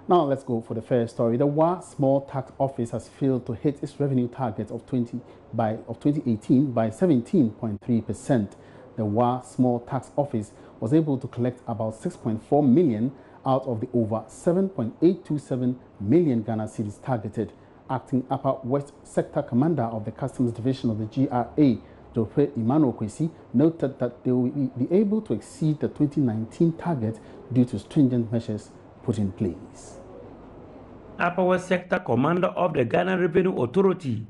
Now let's go for the first story. The WA Small Tax Office has failed to hit its revenue target of 2018 by 17.3%. The WA Small Tax Office was able to collect about 6.4 million out of the over 7.827 million Ghana cedis targeted. Acting Upper West Sector Commander of the Customs Division of the GRA, Dr. Emmanuel Kwesi, noted that they will be able to exceed the 2019 target due to stringent measures put in place. Upper West Sector Commander of the Ghana Revenue Authority,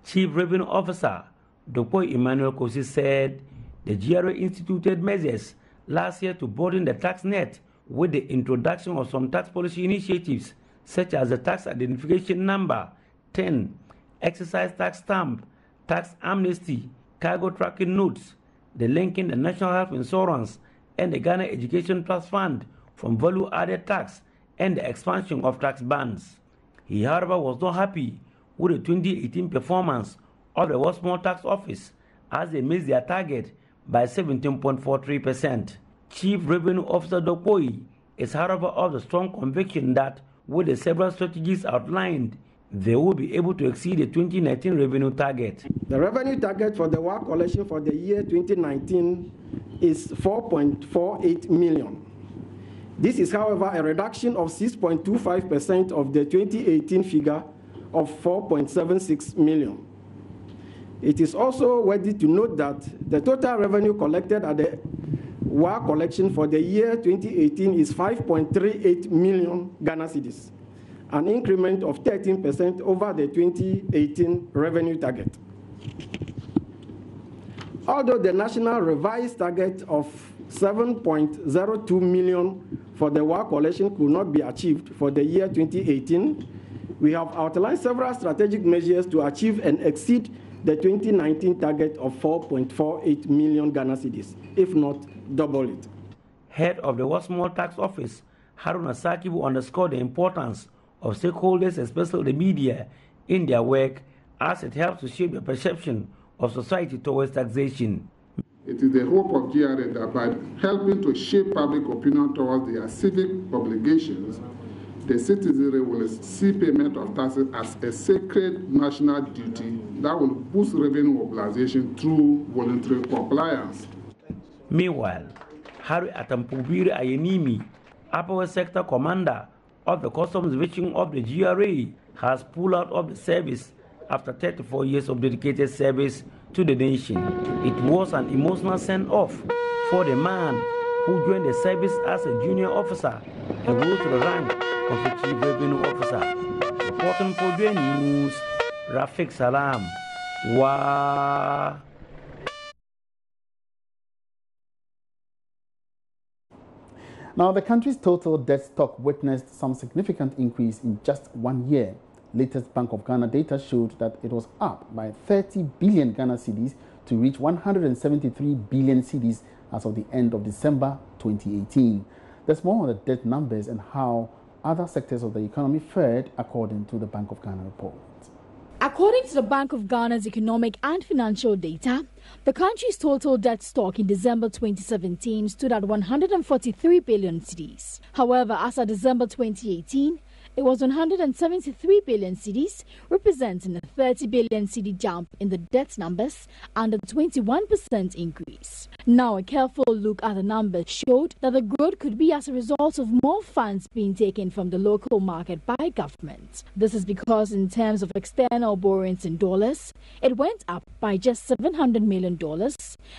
Chief Revenue Officer, Dr. Emmanuel Kwesi said the GRA instituted measures last year to broaden the tax net with the introduction of some tax policy initiatives such as the tax identification number 10, excise tax stamp, tax amnesty, cargo tracking notes, the linking the National Health Insurance and the Ghana Education Trust Fund from value-added tax and the expansion of tax bans. He, however, was not happy with the 2018 performance of the World Small Tax Office as they missed their target by 17.43%. Chief Revenue Officer Dokpoi is, however, of the strong conviction that with the several strategies outlined, they will be able to exceed the 2019 revenue target. The revenue target for the WA collection for the year 2019 is 4.48 million. This is, however, a reduction of 6.25% of the 2018 figure of 4.76 million. It is also worthy to note that the total revenue collected at the WA collection for the year 2018 is 5.38 million Ghana cedis, an increment of 13% over the 2018 revenue target. Although the national revised target of 7.02 million for the WA collection could not be achieved for the year 2018, we have outlined several strategic measures to achieve and exceed the 2019 target of 4.48 million Ghana cedis, if not double it. Head of the World Small Tax Office, Haruna Sakibu, underscored the importance of stakeholders, especially the media, in their work as it helps to shape the perception of society towards taxation. It is the hope of GRA that by helping to shape public opinion towards their civic obligations, the citizenry will see payment of taxes as a sacred national duty that will boost revenue mobilization through voluntary compliance. Meanwhile, Harry Atampubiri Ayenimi, Upper West Sector Commander of the Customs Division of the GRA, has pulled out of the service after 34 years of dedicated service to the nation. It was an emotional send-off for the man who joined the service as a junior officer and rose to the rank of the Chief Revenue Officer. Reporting for JoyNews, Rafiq Salam. Wow. Now, the country's total debt stock witnessed some significant increase in just 1 year. Latest Bank of Ghana data showed that it was up by 30 billion Ghana cedis to reach 173 billion cedis as of the end of December 2018. There's more on the debt numbers and how other sectors of the economy fared according to the Bank of Ghana report. According to the Bank of Ghana's economic and financial data, the country's total debt stock in December 2017 stood at 143 billion cedis. However, as of December 2018, it was 173 billion cedis, representing a 30 billion cedi jump in the debt numbers and a 21% increase. Now, a careful look at the numbers showed that the growth could be as a result of more funds being taken from the local market by government. This is because in terms of external borrowings in dollars, it went up by just $700 million.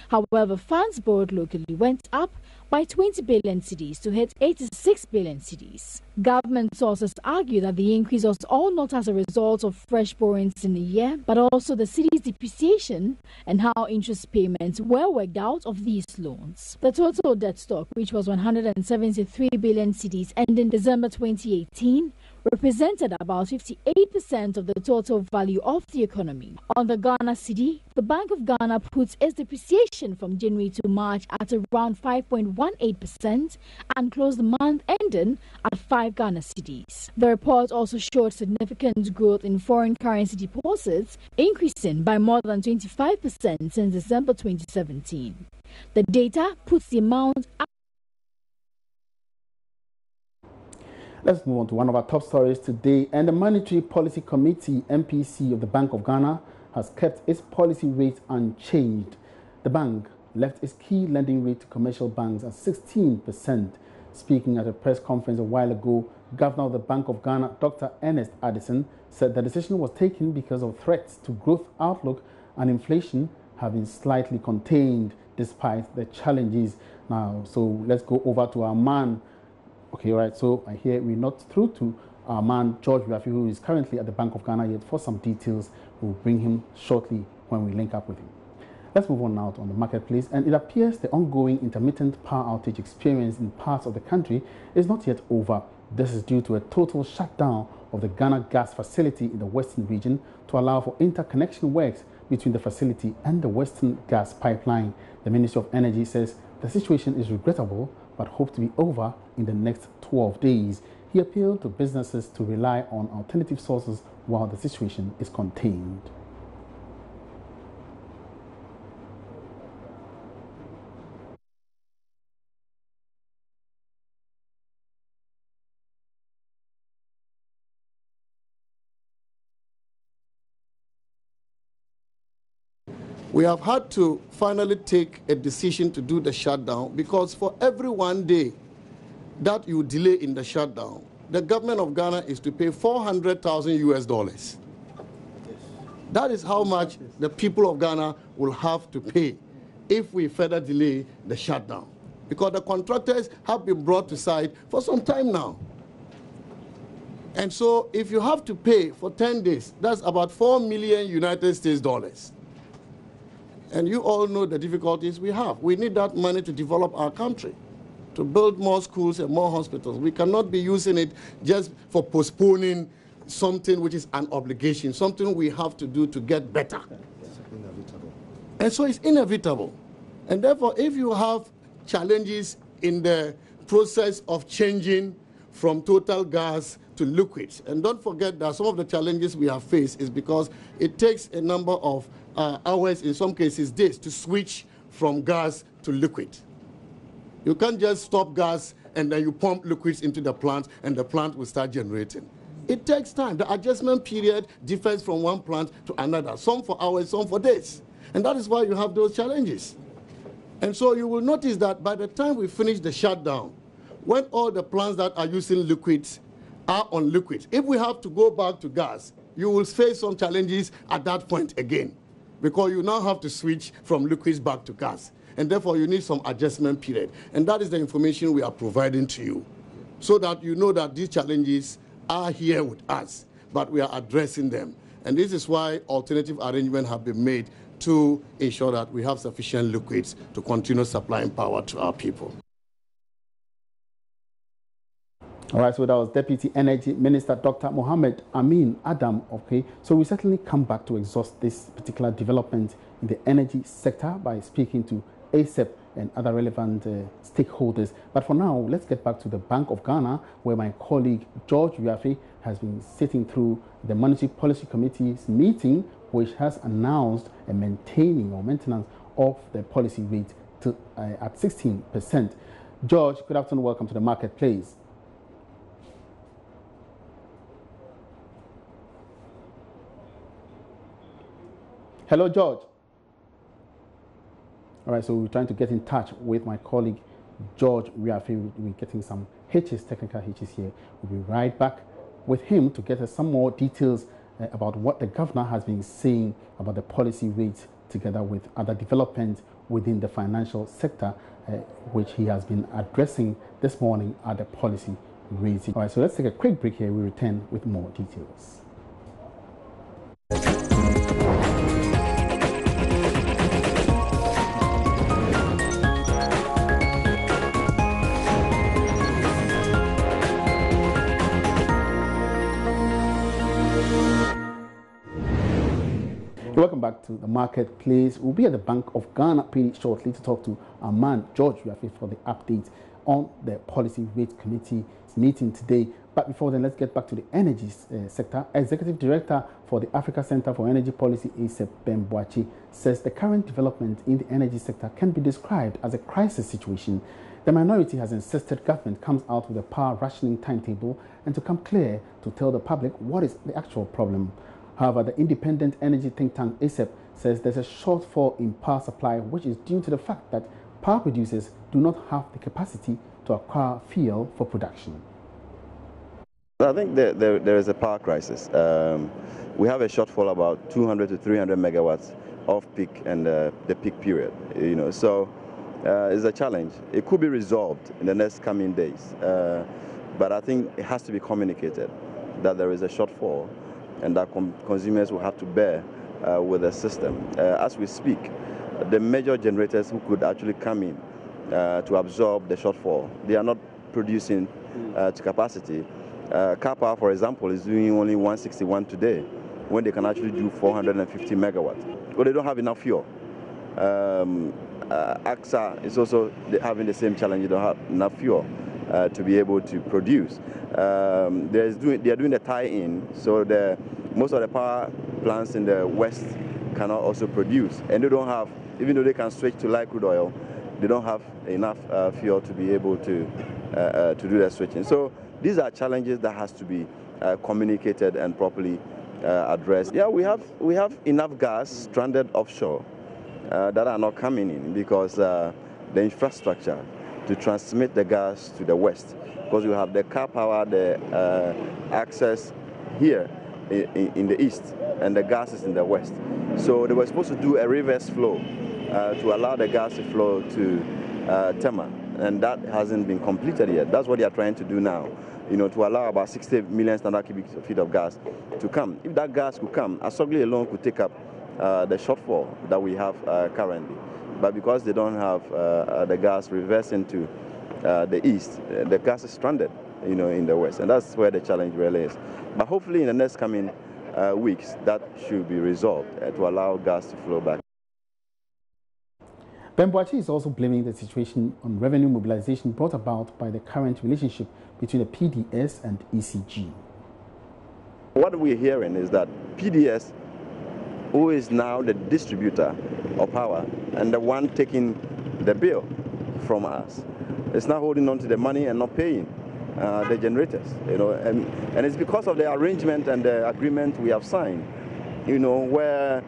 However, funds borrowed locally went up by 20 billion cedis to hit 86 billion cedis. Government sources argue that the increase was all not as a result of fresh borrowings in a year, but also the city's depreciation and how interest payments were worked out of these loans. The total debt stock, which was 173 billion cedis ending December 2018, represented about 58% of the total value of the economy. On the Ghana cedi, the Bank of Ghana puts its depreciation from January to March at around 5.18% and closed the month ending at 5 Ghana cedis. The report also showed significant growth in foreign currency deposits, increasing by more than 25% since December 2017. The data puts the amount up. Let's move on to one of our top stories today. And the Monetary Policy Committee, MPC, of the Bank of Ghana has kept its policy rate unchanged. The bank left its key lending rate to commercial banks at 16%. Speaking at a press conference a while ago, Governor of the Bank of Ghana, Dr. Ernest Addison, said the decision was taken because of threats to growth outlook and inflation have been slightly contained despite the challenges. Now, so let's go over to our man. Okay, right, so I hear we're not through to our man, George Rafi, who is currently at the Bank of Ghana yet. For some details, we'll bring him shortly when we link up with him. Let's move on now on the marketplace, and it appears the ongoing intermittent power outage experience in parts of the country is not yet over. This is due to a total shutdown of the Ghana gas facility in the western region to allow for interconnection works between the facility and the western gas pipeline. The Ministry of Energy says the situation is regrettable but hope to be over in the next 12 days. He appealed to businesses to rely on alternative sources while the situation is contained. We have had to finally take a decision to do the shutdown because for every 1 day that you delay in the shutdown, the government of Ghana is to pay $400,000 US. That is how much the people of Ghana will have to pay if we further delay the shutdown. Because the contractors have been brought to site for some time now. And so if you have to pay for 10 days, that's about $4 million United States dollars. And you all know the difficulties we have. We need that money to develop our country, to build more schools and more hospitals. We cannot be using it just for postponing something which is an obligation, something we have to do to get better. And so it's inevitable. And therefore, if you have challenges in the process of changing from total gas to liquids, and don't forget that some of the challenges we have faced is because it takes a number of hours, in some cases days, to switch from gas to liquid. You can't just stop gas and then you pump liquids into the plant and the plant will start generating. It takes time. The adjustment period differs from one plant to another, some for hours, some for days. And that is why you have those challenges. And so you will notice that by the time we finish the shutdown, when all the plants that are using liquids are on liquids, if we have to go back to gas, you will face some challenges at that point again, because you now have to switch from liquids back to gas. And therefore, you need some adjustment period. And that is the information we are providing to you, so that you know that these challenges are here with us, but we are addressing them. And this is why alternative arrangements have been made to ensure that we have sufficient liquids to continue supplying power to our people. All right, so that was Deputy Energy Minister Dr. Mohammed Amin Adam. Okay, so we certainly come back to exhaust this particular development in the energy sector by speaking to ASEP and other relevant stakeholders. But for now, let's get back to the Bank of Ghana, where my colleague George Rafi has been sitting through the Monetary Policy Committee's meeting, which has announced a maintaining or maintenance of the policy rate to, at 16%. George, good afternoon. Welcome to the marketplace. Hello, George. All right, so we're trying to get in touch with my colleague, George Riafi. We're getting some technical hitches here. We'll be right back with him to get us some more details about what the governor has been saying about the policy rates, together with other developments within the financial sector, which he has been addressing this morning at the policy rates. All right, so let's take a quick break here. We return with more details. Welcome back to the marketplace. We'll be at the Bank of Ghana pretty shortly to talk to our man, George Rafi, for the update on the Policy Rate Committee's meeting today. But before then, let's get back to the energy sector. Executive Director for the Africa Center for Energy Policy, ASEP Bemboachi, says the current development in the energy sector can be described as a crisis situation. The minority has insisted government comes out with a power rationing timetable and to come clear to tell the public what is the actual problem. However, the independent energy think tank ASEP says there's a shortfall in power supply, which is due to the fact that power producers do not have the capacity to acquire fuel for production. I think there is a power crisis. We have a shortfall about 200 to 300 megawatts off peak and the peak period. So it's a challenge. It could be resolved in the next coming days, but I think it has to be communicated that there is a shortfall and that consumers will have to bear with the system. As we speak, the major generators who could actually come in to absorb the shortfall, they are not producing to capacity. Car Power, for example, is doing only 161 today, when they can actually do 450 megawatts. But they don't have enough fuel. AXA is also having the same challenge. They don't have enough fuel to be able to produce. They are doing the tie-in, so most of the power plants in the west cannot also produce, and they don't have, even though they can switch to light crude oil, they don't have enough fuel to be able to do the switching. So these are challenges that has to be communicated and properly addressed. Yeah, we have enough gas stranded offshore that are not coming in because the infrastructure to transmit the gas to the west, because you have the Car Power, the access here in the east, and the gas is in the west. So they were supposed to do a reverse flow to allow the gas to flow to Tema, and that hasn't been completed yet. That's what they are trying to do now, to allow about 60 million standard cubic feet of gas to come. If that gas could come, Asogli alone could take up the shortfall that we have currently. But because they don't have the gas reversing to the east, the gas is stranded, in the west, and that's where the challenge really is. But hopefully in the next coming weeks, that should be resolved to allow gas to flow back. Bemboachi is also blaming the situation on revenue mobilization brought about by the current relationship between the PDS and ECG. What we're hearing is that PDS, who is now the distributor of power and the one taking the bill from us, is now holding on to the money and not paying the generators. And it's because of the arrangement and the agreement we have signed, where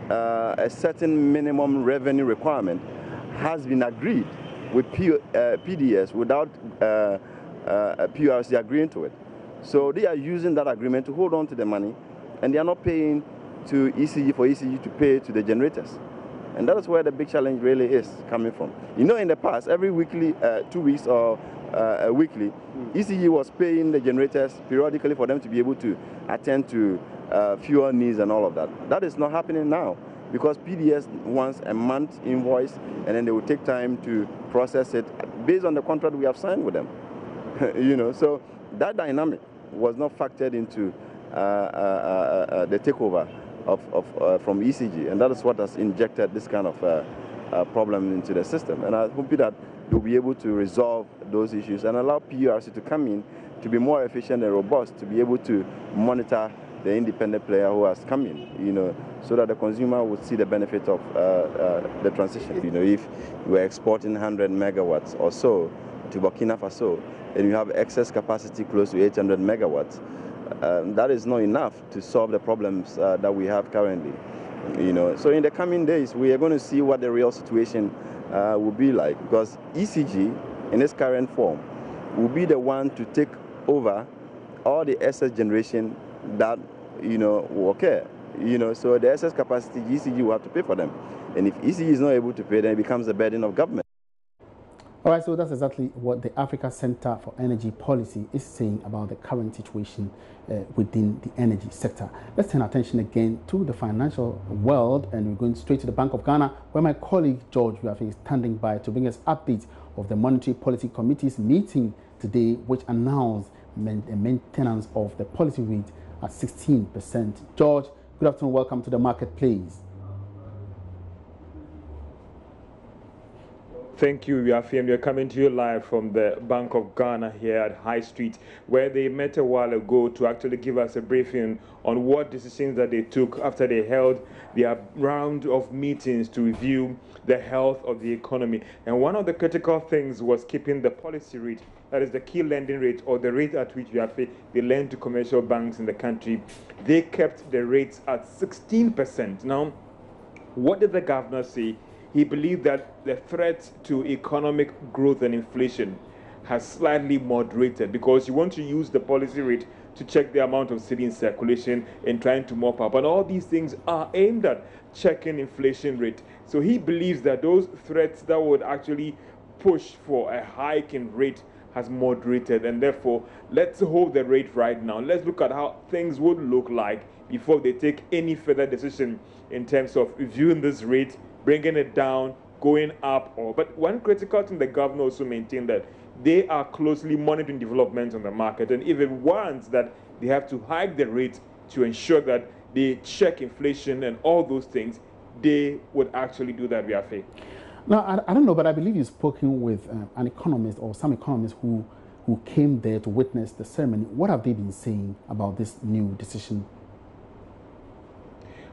a certain minimum revenue requirement has been agreed with PDS without PRC agreeing to it. So they are using that agreement to hold on to the money, and they are not paying to ECG for ECG to pay to the generators. And that is where the big challenge really is coming from. In the past, every weekly, 2 weeks or weekly, ECG was paying the generators periodically for them to be able to attend to fuel needs and all of that. That is not happening now because PDS wants a month invoice, and then they will take time to process it based on the contract we have signed with them. So that dynamic was not factored into the takeover from ECG, and that is what has injected this kind of problem into the system. And I hope that they'll be able to resolve those issues and allow PURC to come in to be more efficient and robust, to be able to monitor the independent player who has come in, so that the consumer would see the benefit of the transition. If you are exporting 100 megawatts or so to Burkina Faso, and you have excess capacity close to 800 megawatts, that is not enough to solve the problems that we have currently. So in the coming days, we are going to see what the real situation will be like, because ECG, in its current form, will be the one to take over all the excess generation that will occur. So the excess capacity, ECG will have to pay for them, and if ECG is not able to pay, then it becomes a burden of government. All right, so that's exactly what the Africa Center for Energy Policy is saying about the current situation within the energy sector. Let's turn our attention again to the financial world, and we're going straight to the Bank of Ghana, where my colleague George Wiafe is standing by to bring us updates of the Monetary Policy Committee's meeting today, which announced a maintenance of the policy rate at 16%. George, good afternoon. Welcome to the marketplace. Thank you, Yafi. We are coming to you live from the Bank of Ghana here at High Street, where they met a while ago to actually give us a briefing on what decisions that they took after they held their round of meetings to review the health of the economy. And one of the critical things was keeping the policy rate, that is the key lending rate, or the rate at which they lend to commercial banks in the country. They kept the rates at 16%. Now, what did the governor say? He believed that the threat to economic growth and inflation has slightly moderated, because you want to use the policy rate to check the amount of cedi in circulation and trying to mop up. And all these things are aimed at checking inflation rate. So he believes that those threats that would actually push for a hike in rate has moderated, and therefore let's hold the rate right now. Let's look at how things would look like before they take any further decision in terms of reviewing this rate, bringing it down, going up. But one critical thing the governor also maintained that they are closely monitoring developments on the market, and if it warrants that they have to hike the rate to ensure that they check inflation and all those things, they would actually do that, Biafe. Now, I don't know, but I believe you've spoken with an economist or some economists who came there to witness the ceremony. What have they been saying about this new decision?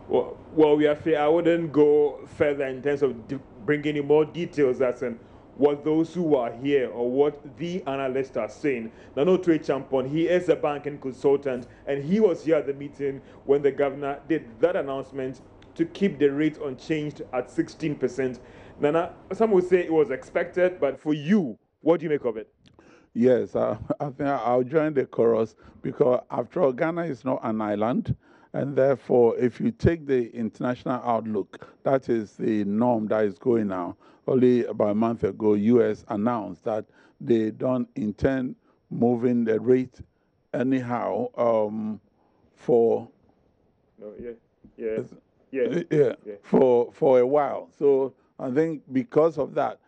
Well, Biafe, I wouldn't go further in terms of bringing you more details as in what those who are here or what the analysts are saying. Now, no Trey Champon, he is a banking consultant, and he was here at the meeting when the governor did that announcement to keep the rate unchanged at 16%. Nana, some would say it was expected, but for you, what do you make of it? Yes, I think I'll join the chorus, because after all, Ghana is not an island, and therefore, if you take the international outlook, that is the norm that is going now. Only about a month ago, U.S. announced that they don't intend moving the rate anyhow for for a while. So I think because of that,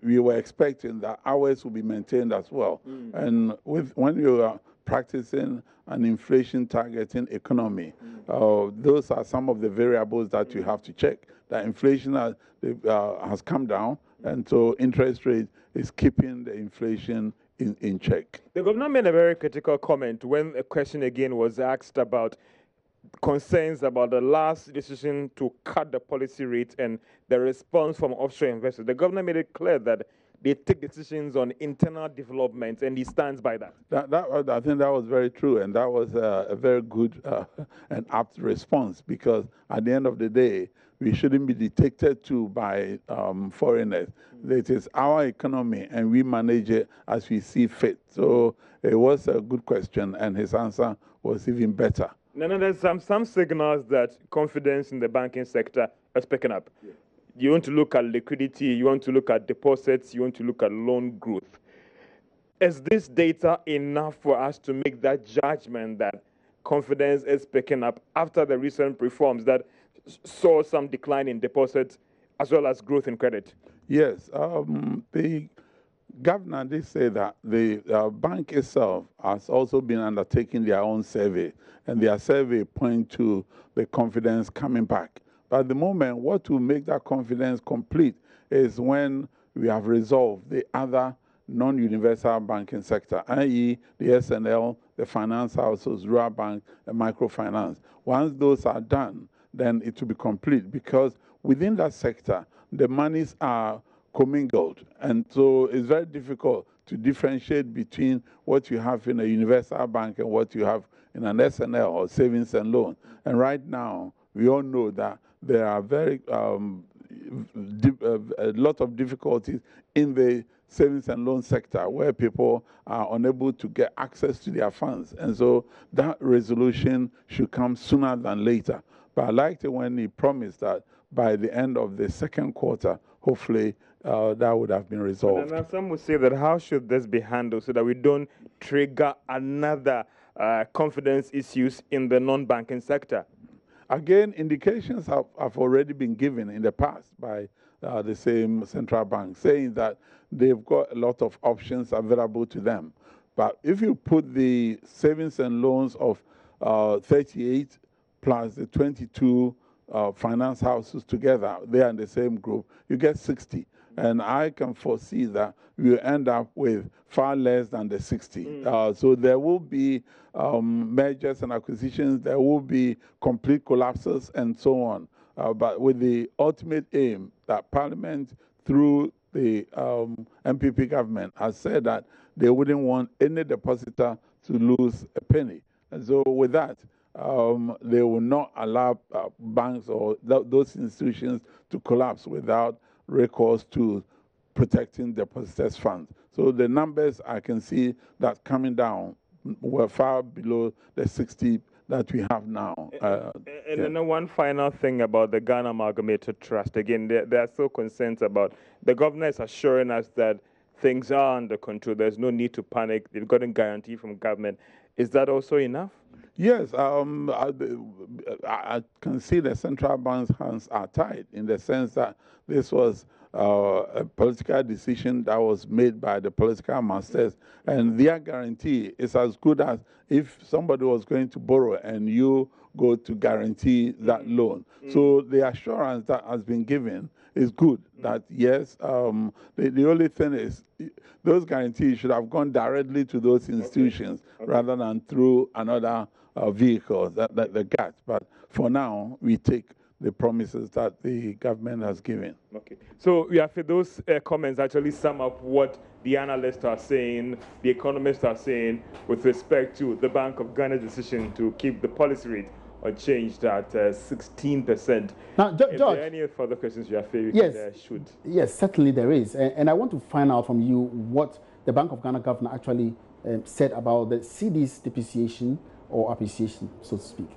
we were expecting that ours will be maintained as well. And when you are practicing an inflation targeting economy, those are some of the variables that you have to check. That inflation has come down, and so interest rate is keeping the inflation in check. The governor made a very critical comment when a question again was asked about concerns about the last decision to cut the policy rate and the response from offshore investors. The governor made it clear that they take decisions on internal development, and he stands by that. I think that was very true, and that was a very good and apt response, because at the end of the day, we shouldn't be dictated to by foreigners. It is our economy, and we manage it as we see fit. So it was a good question, and his answer was even better. No, there's some signals that confidence in the banking sector is picking up. Yeah. You want to look at liquidity, you want to look at deposits, you want to look at loan growth. Is this data enough for us to make that judgment that confidence is picking up after the recent reforms that saw some decline in deposits as well as growth in credit? Yes. The governor did say that the bank itself has also been undertaking their own survey, and their survey point to the confidence coming back. But at the moment, what will make that confidence complete is when we have resolved the other non-universal banking sector, i.e. the SNL, the finance houses, rural bank, and microfinance. Once those are done, then it will be complete, because within that sector, the monies are commingled. And so it's very difficult to differentiate between what you have in a universal bank and what you have in an SNL or savings and loan. And right now, we all know that there are a lot of difficulties in the savings and loan sector where people are unable to get access to their funds. And so that resolution should come sooner than later. But I liked it when he promised that by the end of the second quarter, hopefully that would have been resolved. And some would say that how should this be handled so that we don't trigger another confidence issues in the non-banking sector? Again, indications have already been given in the past by the same central bank, saying that they've got a lot of options available to them. But if you put the savings and loans of 38 plus the 22 finance houses together, they are in the same group, you get 60. And I can foresee that we will end up with far less than the 60. So there will be mergers and acquisitions, there will be complete collapses and so on. But with the ultimate aim that Parliament, through the MPP government, has said that they wouldn't want any depositor to lose a penny. And so with that, they will not allow banks or those institutions to collapse without recourse to protecting depositors' funds. So the numbers I can see that coming down were far below the 60 that we have now. And then one final thing about the Ghana Amalgamated Trust. Again, there are still concerns about the governor is assuring us that things are under control. There's no need to panic. They've gotten guarantee from government. Is that also enough? Yes, I can see the central bank's hands are tied in the sense that this was a political decision that was made by the political masters, and their guarantee is as good as if somebody was going to borrow and you go to guarantee that loan. So the assurance that has been given is good, that yes, the only thing is those guarantees should have gone directly to those institutions rather than through another vehicle, the GATT. But for now, we take the promises that the government has given. Okay. So, yeah, for those comments actually sum up what the analysts are saying, the economists are saying with respect to the Bank of Ghana's decision to keep the policy rate unchanged at 16%. Now, George, if there are any further questions you have, yes, should. Yes, certainly there is. And I want to find out from you what the Bank of Ghana governor actually said about the cedi's depreciation or appreciation, so to speak.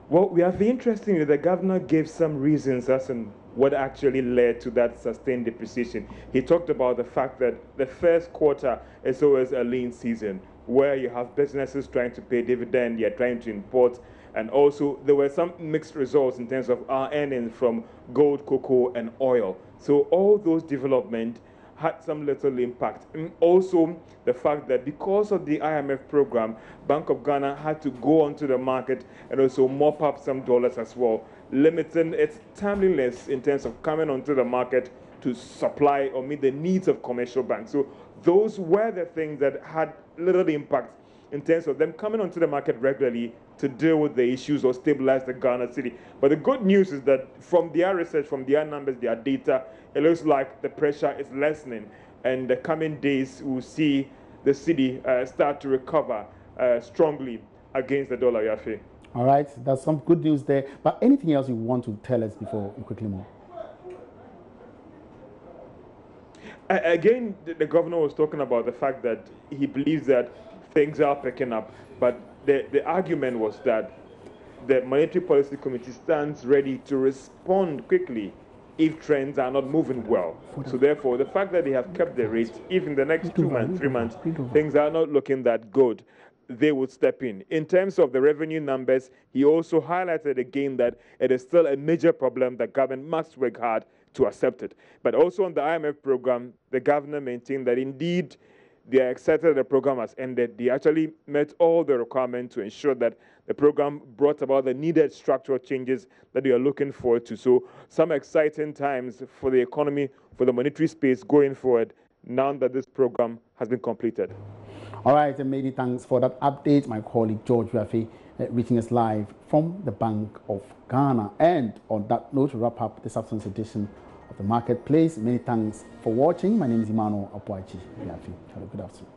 Well, we have interestingly, the governor gave some reasons as to what actually led to that sustained depreciation. He talked about the fact that the first quarter is always a lean season where you have businesses trying to pay dividend, you're trying to import, and also there were some mixed results in terms of our earnings from gold, cocoa, and oil. So all those developments had some little impact. And also the fact that because of the IMF program, Bank of Ghana had to go onto the market and also mop up some dollars as well, limiting its timeliness in terms of coming onto the market to supply or meet the needs of commercial banks. So those were the things that had little impact in terms of them coming onto the market regularly to deal with the issues or stabilize the Ghana cedi. But the good news is that from their research, from their numbers, their data, it looks like the pressure is lessening. And the coming days, we'll see the cedi start to recover strongly against the dollar, Yafe. All right, that's some good news there. But anything else you want to tell us before we quickly move? Again, the governor was talking about the fact that he believes that things are picking up, but the argument was that the Monetary Policy Committee stands ready to respond quickly if trends are not moving well. So therefore, the fact that they have kept the rate, if in the next 2 months, 3 months, things are not looking that good, they would step in. In terms of the revenue numbers, he also highlighted again that it is still a major problem that government must work hard to accept it. But also on the IMF program, the governor maintained that indeed they are excited that the program has ended. They actually met all the requirements to ensure that the program brought about the needed structural changes that they are looking forward to. So some exciting times for the economy, for the monetary space going forward, now that this program has been completed. All right, and many thanks for that update. My colleague George Rafi reaching us live from the Bank of Ghana. And on that note, to wrap up this afternoon's edition of the Marketplace, many thanks for watching. My name is Emmanuel Apoachi. Have a good afternoon.